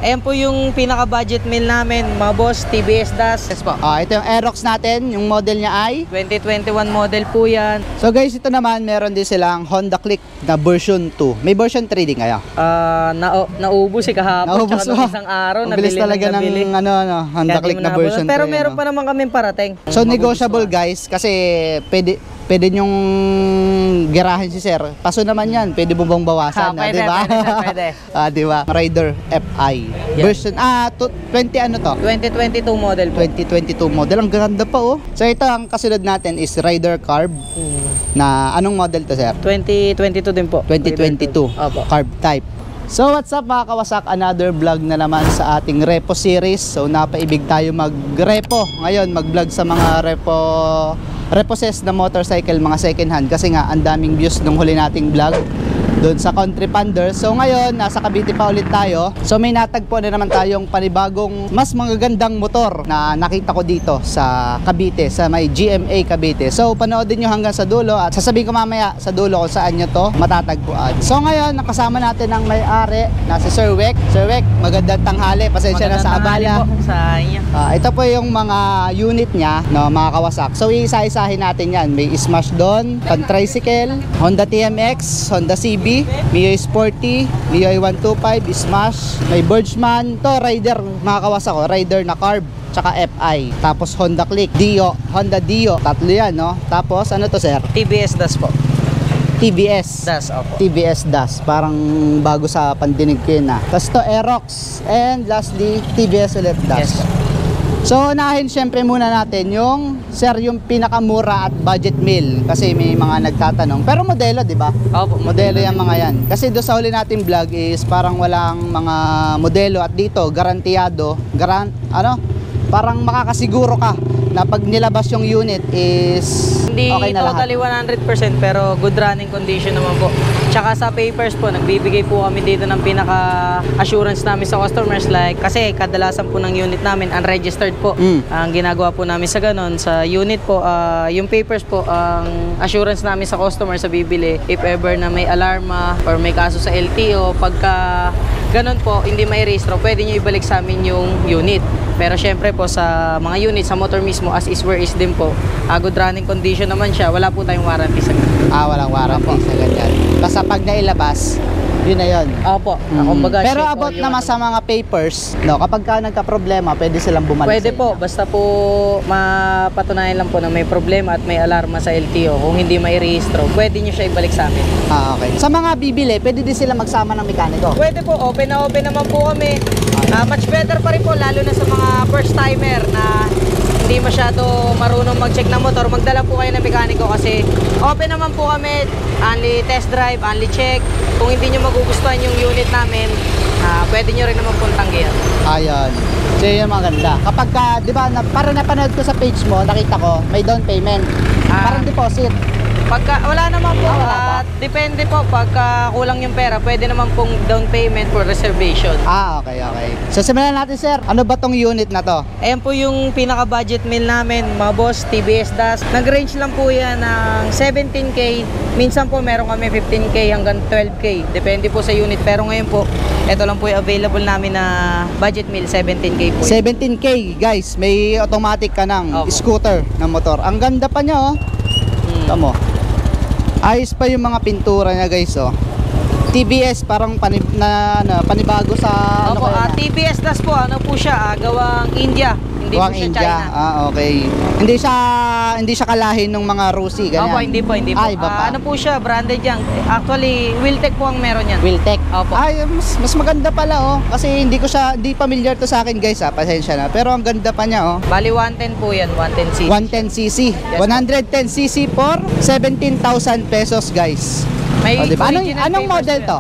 Ayan po yung pinaka-budget meal namin, mga boss, TBS DAS. Yes po. Ito yung Aerox natin, yung model niya ay 2021 model po yan. So guys, ito naman meron din silang Honda Click na version 2. May version 3 din kayo. Naubos kahapon. Naubos tsaka nung isang araw, Mabilis talaga ng Honda Click na version 3. Pero meron pa naman kaming parating. So negotiable guys, kasi pwede nyong girahin si sir. Paso naman yan, pwede mo bang bawasan, pwede, di ba? Pwede. Di ba? Rider FI. Yeah. Version 20 ano to? 2022 model po. 2022 model. Ang ganda pa oh. So ito ang kasunod natin is Rider Carb. Na anong model to sir? 2022 din po. 2022. Opo. Carb type. So what's up mga kawasak, another vlog na naman sa ating repo series. So napaibig tayo mag-repo ngayon, mag-vlog sa mga reposes na motorcycle, mga second hand, kasi nga ang daming views nung huli nating vlog doon sa Country Pander. So ngayon nasa Cavite pa ulit tayo. So may natagpo na naman tayong panibagong mas magagandang motor na nakita ko dito sa Cavite, sa may GMA Cavite. So panoodin nyo hanggang sa dulo at sasabihin ko mamaya sa dulo kung saan nyo to matatagpuan. So ngayon nakasama natin ang may-ari na si Sir Wek. Sir Wek, magandang tanghali, pasensya na sa abala po sa inyo. Ito po yung mga unit niya, no, mga kawasak. So iisa-isahin natin yan. May Smash doon, pan-tricycle, Honda TMX, Honda CB, Mio Sporty, Mio 125, Smash, may Birchman. To Rider, mga kawasak ko, Rider na Carb, tsaka FI. Tapos Honda Click, Dio, Honda Dio. Tatlo yan, no? Tapos ano to sir? TBS DAS po. TBS. DAS, opo. TBS DAS. Parang bago sa pandinig ko yun, Tapos to Aerox. And lastly, TBS ulit DAS. Yes, so unahin syempre muna natin yung sir, yung pinakamura at budget meal, kasi may mga nagtatanong. Pero modelo, di ba? Opo, Modelo yung mga yan. Kasi doon sa huli natin vlog is parang walang mga modelo, at dito garantiyado, parang makakasiguro ka na pag nilabas yung unit is hindi okay na totally lahat. 100% pero good running condition naman po. Tsaka sa papers po, nagbibigay po kami dito ng pinaka-assurance namin sa customers, like kasi kadalasan po ng unit namin unregistered po. Ang ginagawa po namin sa ganun, sa unit po, yung papers po, ang assurance namin sa customer sa bibili, if ever na may alarma or may kaso sa LTO, pagka ganun po, hindi may registro, pwede nyo ibalik sa amin yung unit. Pero syempre po sa mga unit, sa motor mismo, as is where is din po, good running condition naman siya, wala po tayong warranty sa ganyan. Walang warranty sa ganyan. Basta pag nailabas, yun na yun. Opo. Kumbaga, pero about naman sa mga papers, no, kapag ka nagka-problema, pwede silang bumalik pwede po, basta po mapatunayan lang po na may problema at may alarma sa LTO. Kung hindi may registro, pwede nyo siya ibalik sa amin. Okay. Sa mga bibili, pwede din sila magsama ng mekaniko? Pwede po, open na open naman po kami. Much better pa rin po, lalo na sa mga first timer na hindi masyado marunong mag-check ng motor, magdala po kayo ng mekaniko, kasi open naman po kami, only test drive, only check. Kung hindi nyo magugustuhan yung unit namin, pwede nyo rin naman pong tanggihan. Ayun. So yun yung maganda. Kapag ka, di ba, parang napanood ko sa page mo, nakita ko, may down payment. Parang deposit. Pagka wala naman po, depende po, pagka kulang yung pera, pwede naman pong down payment for reservation. Okay. So simulan natin sir, ano ba tong unit na to? Ayan po yung pinaka-budget meal namin, mga boss, TBS DAS. Nag-range lang po yan ng 17K. Minsan po meron kami 15K hanggang 12K. Depende po sa unit. Pero ngayon po, ito lang po yung available namin na budget meal, 17K po. 17K guys, may automatic ka ng scooter na motor. Ang ganda pa niya Tamo. Ayos pa yung mga pintura niya guys TBS, parang panibago sa TBS DAS po, ano po siya, gawang India. Hindi po siya India. China. Okay. Hindi siya kalahin ng mga Rusi ganyan. Hindi po. Iba pa. Ano po siya, branded yan. Actually, Wiltec po ang meron yan. Wiltec. Opo. Mas maganda pala kasi hindi familiar to sa akin guys pasensya na. Pero ang ganda pa niya Bali 110 po yan, 110cc. 110cc. Yes, 110cc for 17,000 pesos guys. May diba? original Anong papers model po to?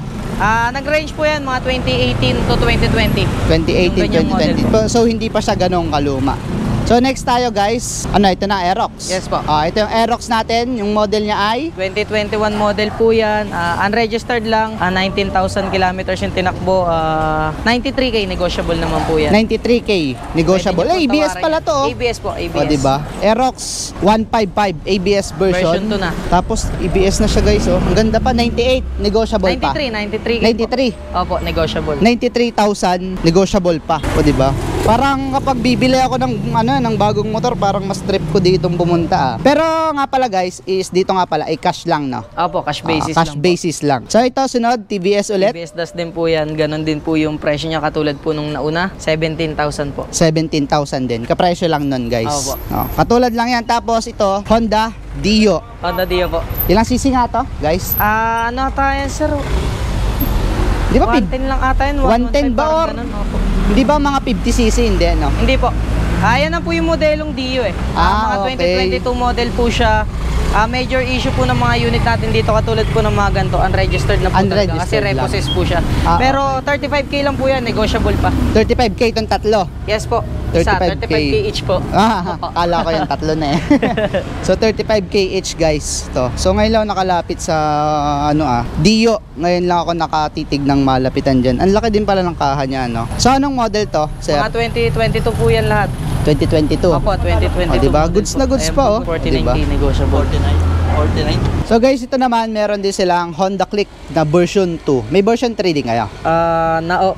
Nag-range po yan, mga 2018 to 2020. 2018, Yung ganyang 2020. So hindi pa siya ganong kaluma. So next tayo guys, ano ito na, Aerox. Yes po. Ito yung Aerox natin, yung model niya ay 2021 model po yan. Unregistered lang. 19,000 kilometers yung tinakbo. 93K negotiable naman po yan. 93K, negotiable. Pwede niyo po ABS tawarin pala yan. to. ABS po, ABS. O diba? Aerox 155 ABS version. Version 2 na. Tapos ABS na siya guys, oh. Ang ganda pa, 98, negotiable pa. 93K 93. po. Opo, negotiable. 93,000 negotiable pa. O diba? Parang kapag bibili ako ng bagong motor, parang mas trip ko ditong pumunta. Pero nga pala guys, is dito nga pala ay cash lang, no. Opo, cash basis Cash lang basis lang. So ito sunod, TVS po. ulit. ABS das din po yan. Ganon din po yung presyo niya katulad po nung nauna. 17,000 po. 17,000 din. Kapresyo lang nun guys. Opo. Katulad lang yan. Tapos ito, Honda Dio. Honda Dio po. Ilang cc nga to, guys? Ano ata yan, sir? Di ba 110 lang ata yun. 110 ba or? Ganun, opo. Di ba mga 50cc? Hindi, no? Hindi po. Yan na po yung modelong Dio eh. Mga Okay. 2022 model po siya. Major issue po ng mga unit natin dito katulad po ng mga ganito, unregistered na po talaga kasi Unregistered lang. repossess po siya. Pero 35K lang po yan, negotiable pa. 35K itong tatlo. Yes po. Isa, 35K. 35K each po. Kala ko yung tatlo na eh. So 35K each guys to. So ngayon lang ako nakalapit sa Dio. Ngayon lang ako nakatitig ng malapitan dyan. Ang laki din pala ng kaha niya, no? So anong model to, sir? Mga 2022 po yan lahat. 2022. Opo, 2022. Diba? model Goods na goods Ayan pa, po, oh. 49K Diba? negotiable. 49. So guys, ito naman meron din silang Honda Click na version 2. May version 3 din kayo.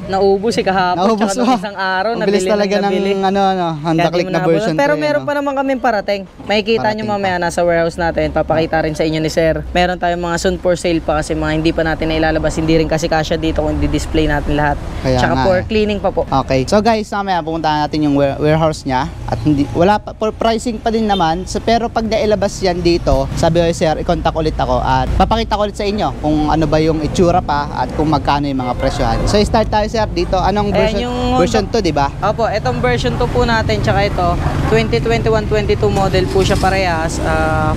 Naubos kahapon Naubos tsaka nung mo. isang araw. Ang bilis talaga nabili. ng Honda Kaya di Click mo na naabutan. version 3. Pero meron pa naman kaming parating. Makikita nyo Parating mamaya nasa warehouse natin. Papakita rin sa inyo ni sir. Meron tayong mga soon for sale pa kasi mga hindi pa natin nailalabas. Hindi rin kasi kasya dito kung di-display natin lahat. Kaya Tsaka nga for eh. cleaning pa po. Okay. So guys, mamaya pupuntahan natin yung warehouse niya at wala pa for pricing pa din naman. So, pero pag nailabas yan dito, sabi ko sir, i-contact ulit ako at papakita ko ulit sa inyo kung ano ba yung itsura pa at kung magkano yung mga presyohan. So start tayo sir dito. Anong version? yung Version 2, di ba? Opo, itong version 2 po natin tsaka ito 2021-22 model po siya parehas.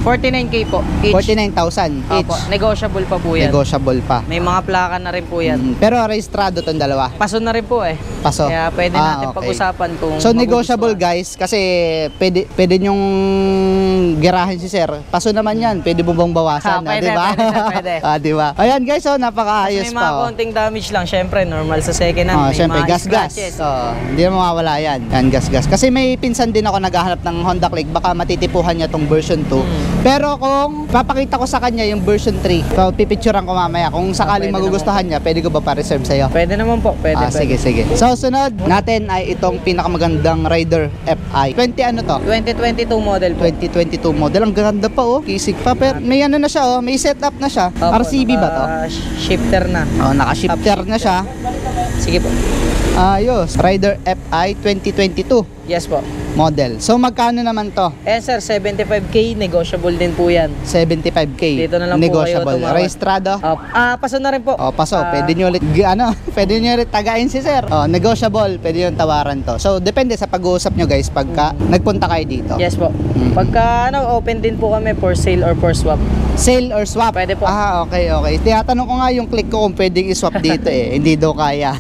49K po each. 49,000 each. Opo, negotiable pa po yan. Negotiable pa. May mga plaka na rin po yan. Pero rehistrado tong dalawa. Paso na rin po eh. Paso. Kaya pwede natin okay. pag-usapan kung So negotiable magugustuhan. guys kasi pwede nyong girahin si sir. Paso naman yan. Pwede mo bang bawasan, Pwede, di ba? pwede, sir, pwede. Di ba? Ayan guys, so Kasi napakaayos may mga pa. konting damage lang. Syempre, normal sa second hand. May Syempre, mga gas-gas. scratches. Hindi na mawawala yan. Yan, gas-gas. Kasi may pinsan din ako naghahanap ng Honda Click. Baka matitipuhan niya tong version 2. Pero kung papakita ko sa kanya yung version 3, so pipicturean ko mamaya. Kung sakaling Pwede magugustuhan niya, pwede ko ba pa-reserve sa'yo? Pwede naman po. Pwede, pwede. Sige, sige. So, sunod natin ay itong pinakamagandang Rider FI. 20 ano to? 2022 model po. 2022 model. Ang ganda pa oh. Kisig pa. Pero may ano na siya oh. May setup na siya. Opo, RCB ba to? Shifter na. Oh, naka-shifter na siya. Sige po. Ayos. Rider FI 2022 Yes po. model. So, magkano naman to? Sir, 75K, negotiable din po yan. 75K. Dito na lang po kayo Negotiable. tumawag. Rehistrado? Paso na rin po. Oh, paso. Pwede nyo ulit, pwede nyo ulit tagain si sir. Oh, negotiable. Pwede yung tawaran to. So, depende sa pag-uusap nyo guys pagka nagpunta kayo dito. Yes po. Mm. Pagka open din po kami for sale or for swap. Sale or swap? Pwede po. Okay, okay. Tinatanong ko nga yung click ko kung pwedeng i-swap dito eh. Hindi daw kaya.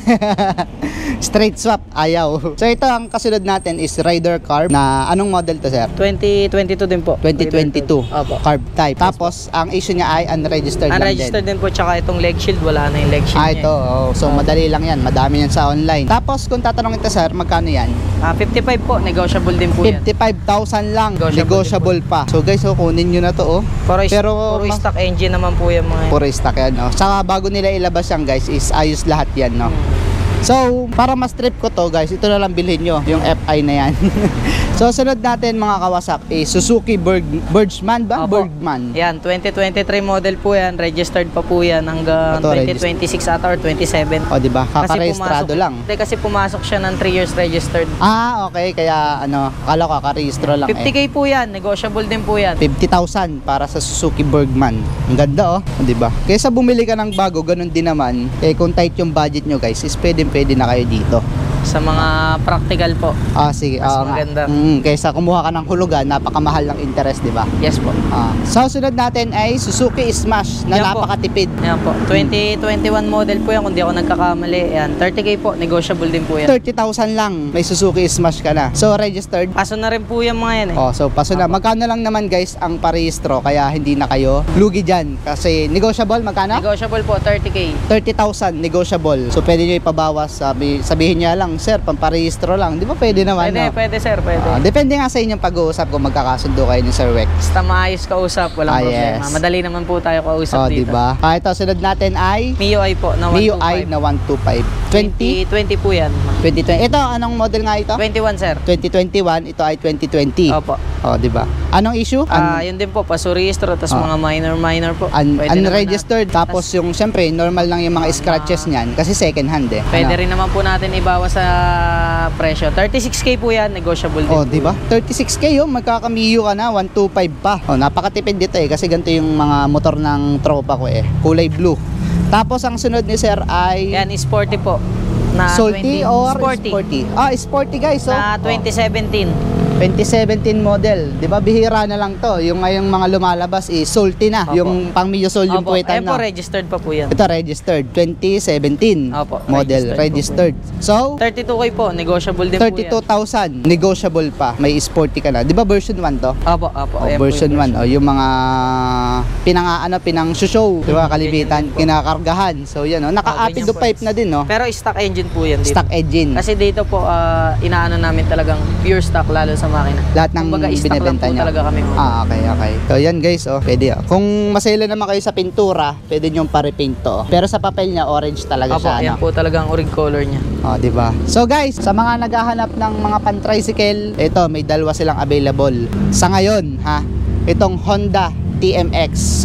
Straight swap, ayaw. So, ito ang kasunod natin is Rider Carb na anong model to, sir? 2022 din po. 2022. Opo. Carb type. Tapos, ang issue niya ay unregistered, Unregistered din po, tsaka itong leg shield, wala na yung leg shield Ito. Oh. So, madali lang yan. Madami yan sa online. Tapos, kung tatanungin to, sir, magkano yan? 55 po, negotiable din po yan. 55,000 lang. Negotiable Negotiable pa. So, guys, kunin nyo na to, oh. Puro stock engine naman po yung mga Puro stock yan, no? Saka bago nila ilabas yan, guys, is ayos lahat yan, no? So, para mas trip ko to, guys, ito na lang bilhin nyo, yung FI na yan. So, sunod natin mga kawasak, Suzuki Bergman ba? Opo. Bergman. Yan, 2023 model po yan, registered pa po yan hanggang Ito, 2026 ata or 27. O, diba? Kakarehistrado lang. Hindi, kasi pumasok siya ng 3 years registered. Okay. Kaya, akala ko kakarehistro lang 50K po yan, negotiable din po yan. 50,000 para sa Suzuki Bergman. Ang ganda, oh. Di ba? Kaysa bumili ka ng bago, ganun din naman. Kung tight yung budget nyo, guys, is pwede na kayo dito Sa mga practical po. Sige. Mas oo nga. maganda. Kaysa kumuha ka ng hulugan, napakamahal ng interest, di ba? Yes po. So, sunod natin ay Suzuki Smash na Yan po. napakatipid. Yan po. 2021 model po yan, kung di ako nagkakamali. Yan, 30K po, negotiable din po yan. 30,000 lang, may Suzuki Smash ka na. So, registered. Paso na rin po yan mga yan eh. So paso na. Magkano lang naman guys ang parehistro, kaya hindi na kayo lugi dyan. Kasi negotiable, magkano? Negotiable po, 30K. 30,000 negotiable. So pwede nyo ipabawas, sabihin niya lang, sir, pamparehistro lang. Di ba pwede naman? Pwede, no? pwede sir, pwede. Depende nga sa inyong pag-uusap kung magkakasundo kayo ni Sir Wex. Basta maayos kausap, walang problema. Yes. Madali naman po tayo kausap dito. Diba? Ito, sunod natin ay MIUI po na 125. MIUI na 125. 2020 po yan. 2020. Ito, anong model nga ito? 21 sir. 2021, ito ay 2020. Opo. Di ba? Anong issue? Yun din po, paso registro, tapos mga minor po. Pwede naman Unregistered. Tapos yung, syempre, normal lang yung mga scratches niyan kasi second hand eh. Pwede rin naman po natin ibawas sa presyo. 36K po yan, negotiable din. Di ba? 36K magkakamiyo ka na, 125 pa. Napakatipid dito eh kasi ganito yung mga motor ng tropa ko eh. Kulay blue. Tapos ang sunod ni Sir ay Yan, sporty po. Na salty 20, or sporty. Sporty guys. Na 2017. 2017 model. 'Di ba bihira na lang 'to. Yung ngayong mga lumalabas is salty na. Opo. Yung pang Mio Sol yung Opo, puwetan po, na. registered pa po yan. Ito registered 2017 Opo, model registered. So 32K po, negotiable din po yan. 32,000 negotiable pa. May sporty ka na. 'Di ba version 1 to? Opo. Ayan po Version yung 1 yung mga pinang show, 'di ba? Kalibitan, kinakargahan. So yan naka-apid ganyan po. pipe na din no. Pero stock engine po yan dito. Stock engine. Kasi dito po, inaano namin talagang pure stock lalo sa makina. Lahat ng Kumbaga, stock lang binebenta po niya. talaga kami. Okay. So yan guys, pwede. Kung masela naman kayo sa pintura, pwede nyo pa-repaint to. Pero sa papel niya, orange talaga Opo, siya. yan po talagang orange color niya. Di ba? So guys, sa mga naghahanap ng mga pan-tricycle, ito may dalawa silang available. Sa ngayon, itong Honda TMX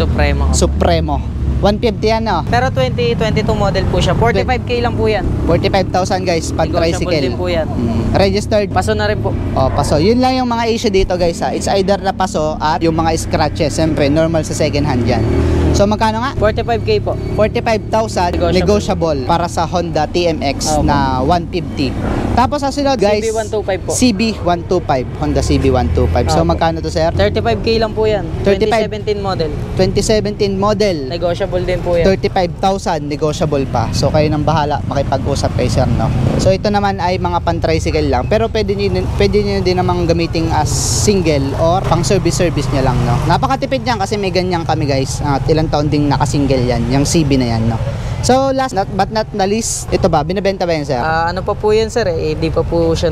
Supremo. 150 yan, no? Pero 2022 model po siya. 45K lang po yan. 45,000 guys, pan-tricycle. Negotiable din po yan. Registered. Paso na rin po. Paso. Yun lang yung mga issue dito guys It's either na paso at yung mga scratches. Siyempre, normal sa second hand yan. So magkano nga? 45K po. 45,000 negotiable para sa Honda TMX na 150. Tapos sa sunod guys, CB125 po. CB125, Honda CB125. So magkano to sir? 35K lang po yan. 35. 2017 model. 2017 model. Negotiable din po yan. 35,000 negotiable pa. So kayo nang bahala makipag-usap kay sir, no? So ito naman ay mga pan-tricycle lang. Pero pwede niyo din namang gamitin as single or pang service nyo lang, no? Napakatipid niyan kasi may ganyan kami guys. At ilang taon ding naka-single yan. Yung CB na yan, no? So last but not the least, ito ba? Binibenta ba yan sir? Ano pa po yan sir di pa po siya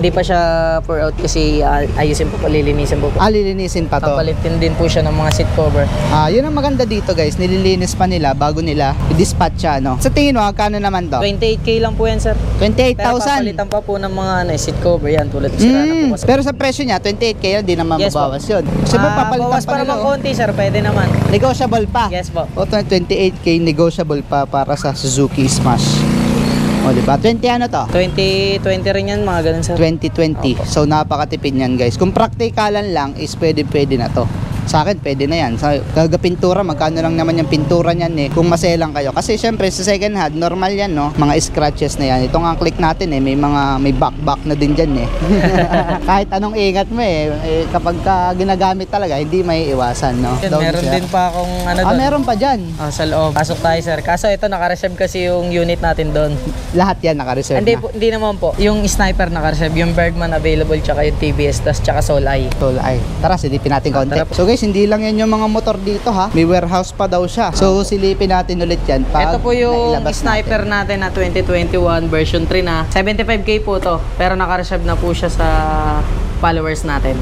di pa siya pour out kasi ayusin po, lilinisin po. Lilinisin pa to. Papalitin din po siya ng mga seat cover. Yun ang maganda dito guys, nililinis pa nila bago nila i-dispatch siya, no? Sa tingin mo, kano naman to? 28K lang po yan sir. 28,000. Pero papalitan pa po ng mga seat cover yan tulad sira na po kasi. Pero sa presyo niya, 28K yan, di naman Yes, mabawas yun. Kasi papalitan bawas pa pa nila. naman konti sir, pwede naman. Negotiable pa. Yes po. 28K negotiable pa para sa Suzuki Smash. Diba? 20 ano to? 2020 rin yan, mga ganun sir. 2020. Opo. So napakatipid niyan guys. Kung praktikalan lang is pwede na to. Sa akin pwede na yan. Sa pintura, magkano lang naman yung pintura niyan eh. Kung maselang kayo. Kasi syempre sa second hand, normal yan, no? Mga scratches na yan. Ito nga click natin eh. May back na din dyan eh. Kahit anong ingat mo eh. Kapag ginagamit talaga, hindi may iwasan, no? Meron din pa akong doon. Meron pa dyan. Sa loob. Pasok tayo sir. Kaso ito, naka-reserve kasi yung unit natin doon. Lahat yan naka-reserve Hindi, na. hindi naman po. Yung sniper naka-reserve, yung Bergman available, tsaka yung TBS, tsaka Soul Eye. Tara, silipin natin konti. Tara. So guys, hindi lang yan yung mga motor dito ha. May warehouse pa daw siya. So silipin natin ulit yan. Ito po yung nailabas sniper natin na 2021 version 3 na. 75K po to. Pero naka-reserve na po siya sa followers natin.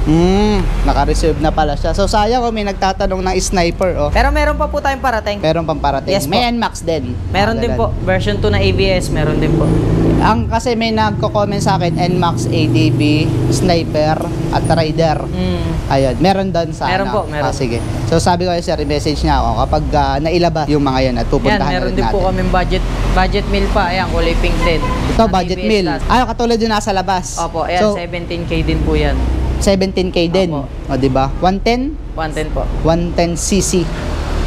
Naka-reserve na pala siya. So sayang kung may nagtatanong ng sniper Pero meron pa po tayong parating. Meron pang parating. Yes po. May NMAX din. Meron din po. Version 2 na ABS, meron din po. Kasi may nagko-comment sa akin, NMAX, ADB, Sniper, at Rider. Ayun, meron doon sa Meron po, meron. sige. So sabi ko sir, i-message niya ako kapag nailabas yung mga yan at Yan, pupuntahan meron ulit din natin. po kaming budget meal pa. Ayan, kulay pink din. Ito, Na budget ABS meal. plus. Katulad yung nasa labas. Opo, ayan, So, 17K din po yan. 17K din. Opo. O, diba? 110? 110 po. 110cc.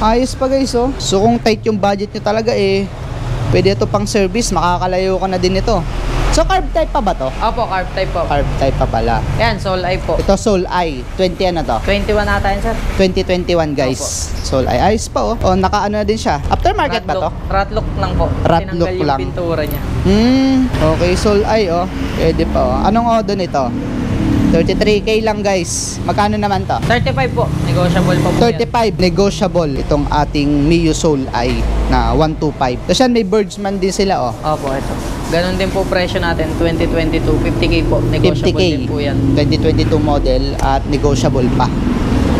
Ayos pa guys, oh. So kung tight yung budget nyo talaga pwede ito pang service, makakalayo ka na din ito. So carb type pa ba to? Opo, carb type po. Carb type pa pala. Yan, Soul Eye po. Ito Soul Eye, 20 ano to? 21 ata yan, sir. 2021 guys. Soul Eye, ayos pa oh. Oh, naka-ano na din siya. Aftermarket ba to? Rat look lang po. Rat Tinanggal look yung lang. pintura niya. Okay, Soul Eye oh. Pwede pa oh. Anong odo nito? 33k lang guys. Magkano naman to? 35 po. Negotiable pa po yan. 35 negotiable itong ating Mio Soul Eye na 125. Tapos yan may Birdsman din sila oh. Opo, ito. Ganon din po presyo natin, 2022, 50k po. Negotiable 50k. din po yan. 2022 model at negotiable pa.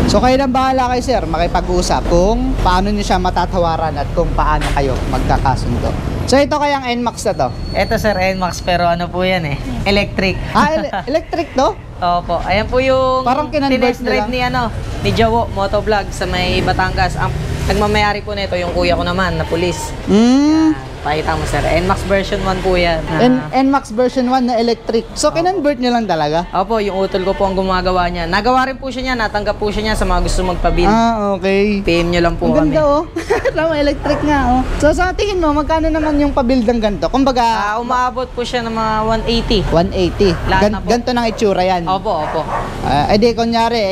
So kayo nang bahala kay sir, makipag-usap kung paano nyo siya matatawaran at kung paano kayo magkakasundo. So ito kayang NMAX na to? Ito sir, NMAX, pero ano po yan eh, electric. Electric to? Opo, ayan po yung Parang kinonvert tinest drive nila. ni Jawo Motovlog sa may Batangas. Ang nagmamayari po nito yung kuya ko naman na pulis. Pakita mo sir, NMAX version 1 po yan. NMAX version 1 na electric. So kinonvert nyo lang talaga? Opo, yung utol ko po ang gumagawa niya. Nagawa rin po siya niya, natanggap po siya niya sa mga gusto magpa-build. Okay. PM nyo lang po Ang kami. ganda oh. Tama, electric nga oh. So sa tingin mo, magkano naman yung pabuild ng ganito? Kumbaga, Umaabot po siya ng mga 180. 180. Lahat na po. Ganito ng itsura yan. Opo, opo.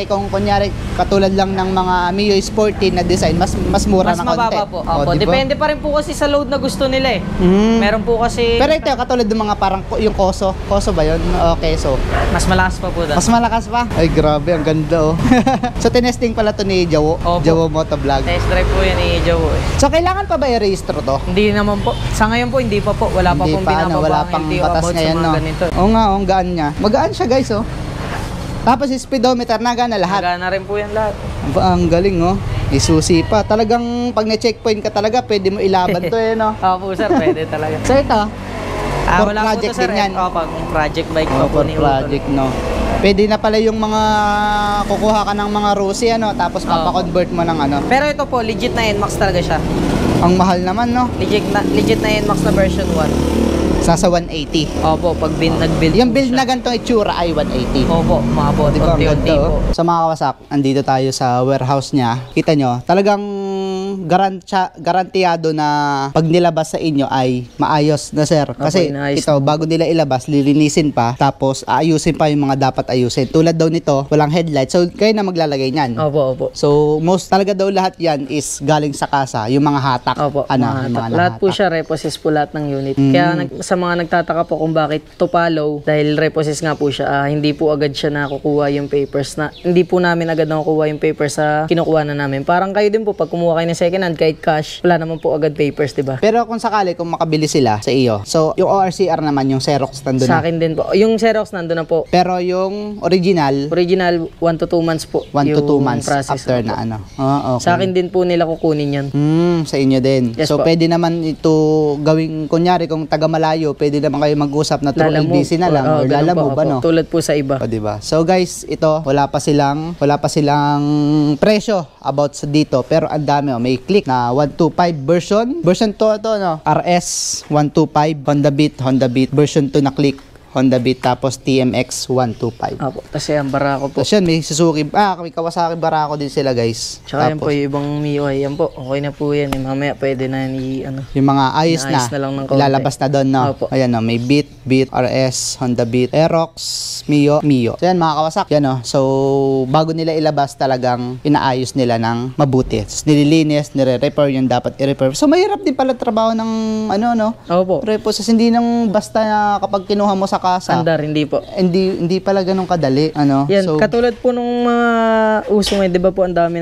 Kung kunyari, katulad lang ng mga Mio Sporty na design, mas mura Mas na konti. mababa po. Opo, di ba? depende pa rin po kasi sa load na gusto nila eh. Meron po kasi Pero ito, katulad ng mga parang yung Koso. Koso ba yun? Okay, so. mas malakas pa po doon. Mas malakas pa? Ay, grabe. Ang ganda, oh. So, tinesting pala to ni Jawo. Opo. Jawo Motovlog. Test drive po yan ni Joe eh. So, kailangan pa ba i-registro to? Hindi naman po. Sa ngayon po, hindi pa po. Wala pa Hindi pong pa, binababa wala ang pang LTO batas about ngayon, sa mga no? ganito. Oo nga, ang gaan niya. Magaan siya, guys, oh. Tapos, speedometer na gana lahat. Nagana rin po yan lahat. Ang galing, oh. Isusi pa. Talagang, pag na-checkpoint ka talaga, pwede mo ilaban to, eh, no? Opo sir, pwede talaga. So, ito, for Wala po project to sir. din yan. Pag project bike pa po for ni Utol. project, no? Pwede na pala yung mga kukuha ka ng mga Rusi, ano, tapos papakonvert mo ng ano. Pero ito po, legit na NMAX talaga siya. Ang mahal naman, no? Legit na NMAX na version 1. Sa 180. Opo, pag nag-build Yung po build siya. na ganitong itsura ay 180. Opo, umabot. Di ba, ang Unti-unti ganda, po. oh. Sa mga kawasak, andito tayo sa warehouse niya. Kita nyo, talagang garantiyado na pag nilabas sa inyo ay maayos na sir. Kasi inaayos ito, bago nila ilabas, lilinisin pa, tapos aayusin pa yung mga dapat ayusin. Tulad daw nito, walang headlight, so kayo na maglalagay niyan. Opo, opo. So, most talaga daw lahat yan is galing sa kasa, yung mga hatak. Opo, Yung mga lahat po nahatak. siya repossess po lahat ng unit. Kaya sa mga nagtataka po kung bakit to follow, dahil repossess nga po siya, hindi po agad siya nakukuha yung papers na, hindi po namin agad nakukuha yung papers sa kinukuha na namin. Parang kayo din po, pag kumuha kayo ng second hand, kahit cash, wala naman po agad papers, di ba? Pero kung sakali, kung makabili sila sa iyo, so yung ORCR naman, yung Xerox nandun Sa na. akin din po. Yung Xerox nandun na po. Pero yung original, Original, 1 to 2 months po. 1 to 2 yung months process after po. na ano. Okay. Sa akin din po nila kukunin yan. Sa inyo din. Yes So, po. pwede naman ito gawing, kunyari, kung taga malayo, pwede naman kayo mag-usap na through Lalamove. LBC na lang or ganun Lalamove, po, ano? opo. Tulad po sa iba. O, diba? So, guys, ito, wala pa silang presyo about sa dito. Pero ang dami, oh. May click na 125 version. Version 2 ito, no? RS 125, Honda Beat. Version 2 na click, Honda Beat. Tapos TMX 125. Opo. Tapos yan, Barako po. Tapos yan, may Suzuki, may Kawasaki Barako din sila, guys. Tsaka yan po Tapos, yung ibang MIUI. Yan po, okay na po yan. Mamaya pwede na ano. yung mga ayos na, Inaayos na lang ng kaunti. ilalabas na doon, no? Opo. Ayan, no? May Beat, RS, Honda Beat, Aerox, Mio. So, yan, mga kawasak. Yan, no? So, bago nila ilabas, talagang inaayos nila ng mabuti. Tapos, nililinis, nire-repair yung dapat i-repair. So, mahirap din pala trabaho ng, Opo. Repos. Hindi nang basta na kapag kinuha mo sa kasa, Andar, hindi po. hindi pala ganun kadali, ano? Yan, So, katulad po nung mga uso ngayon, di ba po, ang dami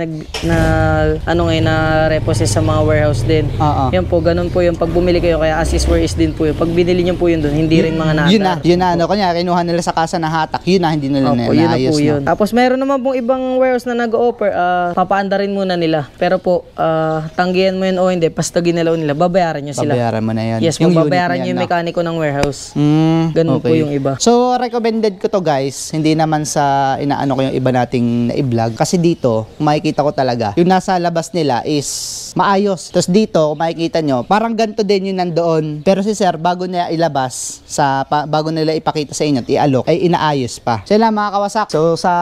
na repossess sa mga warehouse din. Oo. Yan po, ganun po yung pag bumili kayo, kaya assist where is din po yun. Pag binili nyo po yun doon, hindi rin mga naandar. yun na, ano? Kanya, kinuha nila sa kasa ng hatak, yun na, hindi nila Opo, yun na naayos, po no? yun. Tapos meron naman pong ibang warehouse na nag-offer, papaandarin muna nila. Pero po, tanggihan mo yun o hindi, basta ginalaw nila, babayaran nyo sila. Babayaran mo na yun. Yes, po, unit babayaran na nyo yan, yung no? mekaniko ng warehouse. Mm, Ganun po yung iba. So, recommended ko to guys. Hindi naman sa inaano ko yung iba nating na-vlog. Kasi dito, makikita ko talaga, yung nasa labas nila is maayos. Tapos dito, kung makikita nyo, parang ganito din yung nandoon. Pero si sir, bago niya ilabas, bago nila ipakita sa inyo at i-alok, ay inaayos pa. So, lang mga kawasak. So, sa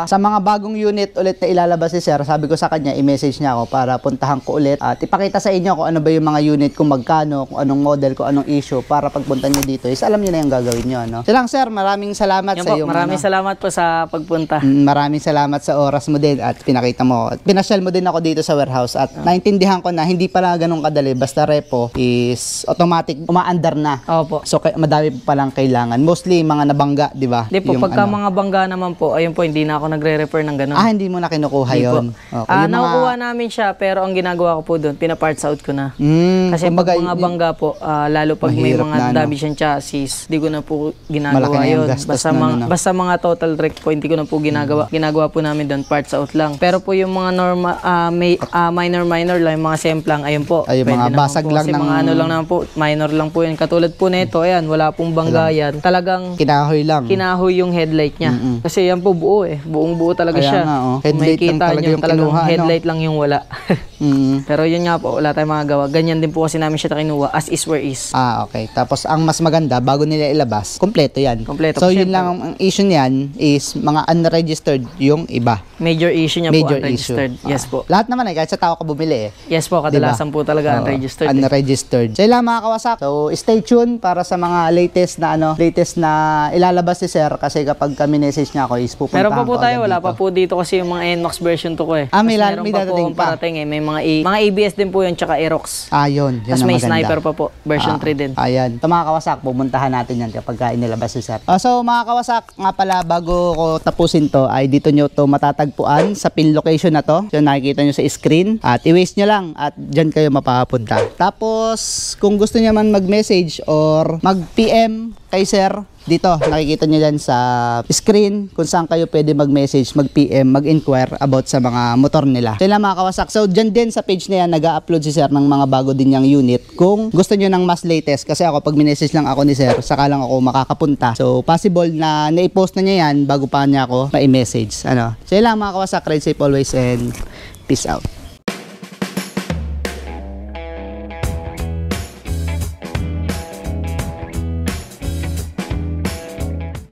mga bagong unit ulit na ilalabas si sir, sabi ko sa kanya, i-message niya ako para puntahan ko ulit at ipakita sa inyo kung ano ba yung mga unit, kung magkano, kung anong model, kung anong issue, para pagpunta nyo dito is alam nyo na yung gagawin nyo, no? So lang sir, maraming salamat Yan sa po, iyong maraming salamat po sa pagpunta. maraming salamat sa oras mo din at pinakita mo. At pinasyal mo din ako dito sa warehouse at naintindihan ko na hindi pala ganun kadali. Basta repo is automatic umaandar na. Opo. So madami pa lang kailangan. Mostly mga nabangga, di ba? Hindi po, Yung pagka ano. mga bangga naman po, ayun po, hindi na ako nagre-refer ng ganun. Hindi mo na kinukuha Hindi po. yun. Okay, yung mga- Nakukuha namin siya, pero ang ginagawa ko po doon, pina-parts out ko na. Kasi kumbaga, pag mga bangga po, lalo pag may mahirap mga na, no? damage yung chassis, di ko na po Malaki ginagawa na yung yun. gastos Basta, na, no? basta mga total wreck po, hindi ko na po ginagawa. Ginagawa po namin doon, parts out lang. Pero po yung mga normal, minor lang, yung mga semplang, ayun po. Ay, yung pwede mga naman basag po. lang Kasi ng- mga ano lang naman po, minor lang po yun. Katulad po nito, ayan, wala pong bangga yan. Talagang kinahoy lang. kinahoy yung headlight niya. Kasi yan po buo eh. Buong buo talaga Kaya siya. nga, oh. Kung Headlight lang makikita talaga nyo, yung talagang kinuha, ano? headlight lang yung wala. Mm. Pero yun nga po, wala tayong magagawa. Ganyan din po kasi namin siya kinuha, as is where is. Okay. Tapos ang mas maganda, bago nila ilabas, kompleto yan. Kompleto So po, yun syempre. lang ang issue niyan is mga unregistered yung iba. Major issue niya Major po, unregistered. issue. Yes po. Lahat naman kahit sa tao ka bumili Yes po, kadalasan po talaga unregistered. Unregistered. So yun lang mga kawasak. So stay tuned para sa mga latest na ilalabas si sir kasi kapag kami message niya ako is pupuntahan Meron pa po ko tayo, agad wala dito. pa po dito kasi yung mga NMAX version to ko eh. May Tapos meron may pa po dadating akong pa. parating eh. May mga ABS din po yun, tsaka Aerox. Yun Tapos ang may maganda. sniper pa po, version 3 din. Ayan. Ito mga kawasak, pupuntahan natin yan kapag inilabas si sir. So mga kawasak, nga pala bago ko tapusin to, ay dito nyo to matatagpuan sa pin location na to. So nakikita nyo sa screen. At i-waste nyo lang at dyan kayo mapapunta. Tapos kung gusto nyo man mag-message or mag-PM kay sir, dito nakikita nyo dyan sa screen kung saan kayo pwede mag-message, mag-PM, mag-inquire about sa mga motor nila. So lang mga kawasak. So dyan din sa page na yan, nag-upload si sir ng mga bago din niyang unit kung gusto nyo ng mas latest. Kasi ako pag minessage lang ako ni sir, saka lang ako makakapunta. So possible na na-post na niya yan bago pa niya ako ma-message. So yun lang mga kawasak, ride safe always and peace out.